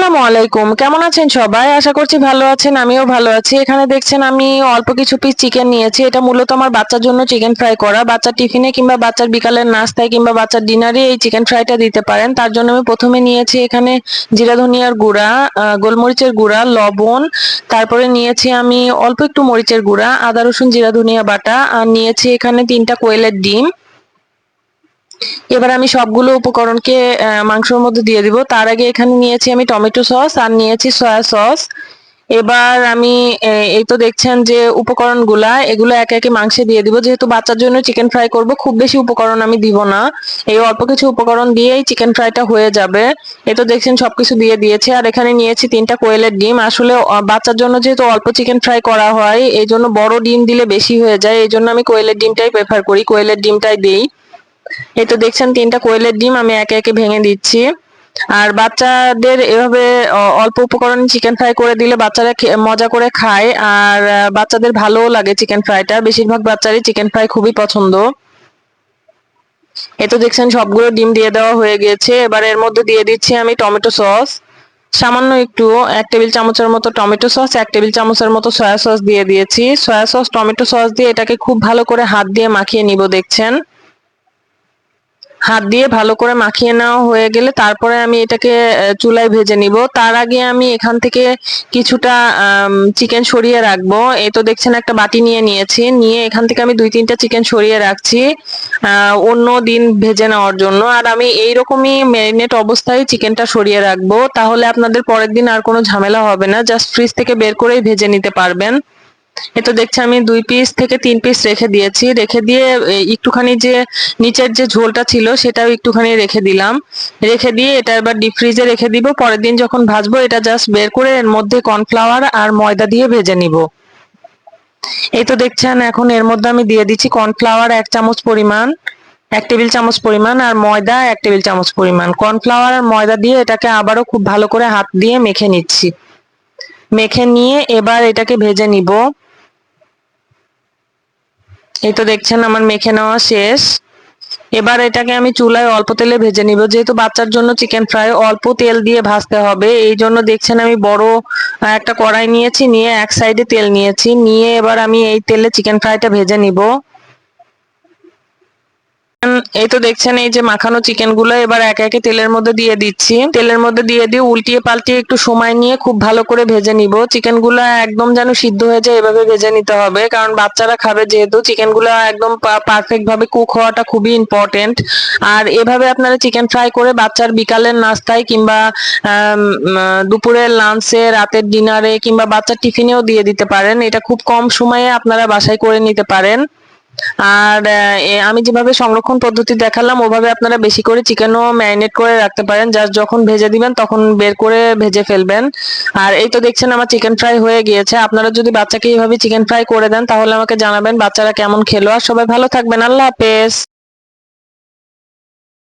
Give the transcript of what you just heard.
আসসালামু আলাইকুম। কেমন আছেন সবাই? আশা করছি ভালো আছেন। আমিও ভালো আছি। এখানে দেখছেন আমি অল্প কিছু পিস চিকেন নিয়েছি। এটা মূলত আমার বাচ্চার জন্য চিকেন ফ্রাই করা। বাচ্চার টিফিনে কিংবা বাচ্চার বিকালের নাস্তায় কিংবা বাচ্চার ডিনারে এই চিকেন ফ্রাইটা দিতে পারেন। তার জন্য আমি প্রথমে নিয়েছি এখানে জিরা ধনিয়ার গুঁড়া, গোলমরিচের গুঁড়া, লবণ, তারপরে নিয়েছি আমি অল্প একটু মরিচের গুঁড়া, আদা রসুন জিরা ধনিয়া বাটা, আর নিয়েছি এখানে ৩টা কোয়েলের ডিম। এবার আমি সবগুলো উপকরণকে মাংসের মধ্যে দিয়ে দিব। তার আগে এখানে নিয়েছি আমি টমেটো সস আর নিয়েছি সয়া সস। এবার আমি এই তো দেখছেন যে উপকরণগুলা এগুলো একে একে মাংসে দিয়ে দিব। যেহেতু বাচ্চার জন্য চিকেন ফ্রাই করব, খুব বেশি উপকরণ আমি দিব না। এই অল্প কিছু উপকরণ দিয়েই চিকেন ফ্রাইটা হয়ে যাবে। এই তো দেখছেন সবকিছু দিয়ে দিয়েছি। আর এখানে নিয়েছি ৩টা কোয়েলের ডিম। আসলে বাচ্চার জন্য যেহেতু অল্প চিকেন ফ্রাই করা হয়, এই জন্য বড় ডিম দিলে বেশি হয়ে যায়। এই জন্য আমি কোয়েলের ডিমটাই প্রেফার করি, কোয়েলের ডিমটাই দিই। এই তো দেখছেন ৩টা কোয়েলের ডিম আমি একে একে ভেঙে দিচ্ছি। আর বাচ্চাদের এভাবে অল্প উপকরণ চিকেন ফ্রাই করে দিলে বাচ্চারা মজা করে খায়। আর বাচ্চাদের ভালোও লাগে চিকেন ফ্রাইটা। বেশিরভাগ বাচ্চারই চিকেন ফ্রাই খুবই পছন্দ। এই তো দেখছেন সবগুলো ডিম দিয়ে দেওয়া হয়ে গিয়েছে। এবার এর মধ্যে দিয়ে দিচ্ছি আমি টমেটো সস। সামান্য একটু ১ টেবিল চামচের মতো টমেটো সস, ১ টেবিল চামচের মতো সয়া সস দিয়ে দিয়েছি। সয়া সস, টমেটো সস দিয়ে এটাকে খুব ভালো করে হাত দিয়ে মাখিয়ে নিব। দেখছেন হাত দিয়ে ভালো করে মাখিয়ে নেওয়া হয়ে গেলে তারপরে আমি এটাকে চুলায় ভেজে নিব। তার আগে আমি এখান থেকে কিছুটা চিকেন সরিয়ে রাখবো। এই তো দেখছেন একটা বাটি নিয়ে নিয়েছি, নিয়ে এখান থেকে আমি ২-৩টা চিকেন সরিয়ে রাখছি অন্য দিন ভেজে নেওয়ার জন্য। আর আমি এইরকমই ম্যারিনেট অবস্থায় চিকেনটা সরিয়ে রাখবো, তাহলে আপনাদের পরের দিন আর কোনো ঝামেলা হবে না। জাস্ট ফ্রিজ থেকে বের করেই ভেজে নিতে পারবেন। এই তো দেখছি আমি ২ পিস থেকে ৩ পিস রেখে দিয়েছি। রেখে দিয়ে একটুখানি যে নিচের যে ঝোলটা ছিল সেটাও একটুখানি রেখে দিলাম। রেখে দিয়ে এটা এবার ডিপ ফ্রিজে রেখে দিব। পরের দিন যখন ভাজবো এটা জাস্ট বের করে এর মধ্যে কর্নফ্লাওয়ার আর ময়দা দিয়ে ভেজে নিব। এই তো দেখছেন এখন এর মধ্যে আমি দিয়ে দিচ্ছি কর্নফ্লাওয়ার ১ চামচ পরিমাণ, ১ টেবিল চামচ পরিমাণ, আর ময়দা ১ টেবিল চামচ পরিমাণ। কর্নফ্লাওয়ার আর ময়দা দিয়ে এটাকে আবারও খুব ভালো করে হাত দিয়ে মেখে নিচ্ছি। মেখে নিয়ে এবার এটাকে ভেজে নিব। এই তো দেখছেন আমার মেখে নেওয়া শেষ। এবার এটাকে আমি চুলায় অল্প তেলে ভেজে নিব। যেহেতু বাচ্চার জন্য চিকেন ফ্রাই অল্প তেল দিয়ে ভাজতে হবে, এই জন্য দেখছেন আমি বড় একটা কড়াই নিয়েছি, নিয়ে এক সাইডে তেল নিয়েছি, নিয়ে এবার আমি এই তেলে চিকেন ফ্রাইটা ভেজে নিব। এই তো দেখছেন এই যে মাখানো চিকেন গুলো এবার একে একে তেলের মধ্যে দিয়ে দিচ্ছি। তেলের মধ্যে দিয়ে দিয়ে উল্টিয়ে পাল্টিয়ে একটু সময় নিয়ে খুব ভালো করে ভেজে নিব। চিকেন গুলো একদম যেন সিদ্ধ হয়ে যায় এভাবে ভেজে নিতে হবে, কারণ বাচ্চারা খাবে যেহেতু। চিকেন গুলো একদম পারফেক্ট ভাবে কুক হওয়াটা খুবই ইম্পর্টেন্ট। আর এভাবে আপনারা চিকেন ফ্রাই করে বাচ্চার বিকালের নাস্তায় কিংবা দুপুরের লাঞ্চে, রাতের ডিনারে কিংবা বাচ্চার টিফিনেও দিয়ে দিতে পারেন। এটা খুব কম সময়ে আপনারা বাসায় করে নিতে পারেন। আর আমি যেভাবে সংরক্ষণ পদ্ধতি দেখালাম ওভাবে আপনারা বেশি করে চিকেনও ম্যারিনেট করে রাখতে পারেন। জাস্ট যখন ভেজে দিবেন তখন বের করে ভেজে ফেলবেন। আর এই তো দেখছেন আমার চিকেন ফ্রাই হয়ে গিয়েছে। আপনারা যদি বাচ্চাকে এইভাবে চিকেন ফ্রাই করে দেন তাহলে আমাকে জানাবেন বাচ্চারা কেমন খেলো। আর সবাই ভালো থাকবেন। আল্লাহ হাফেজ।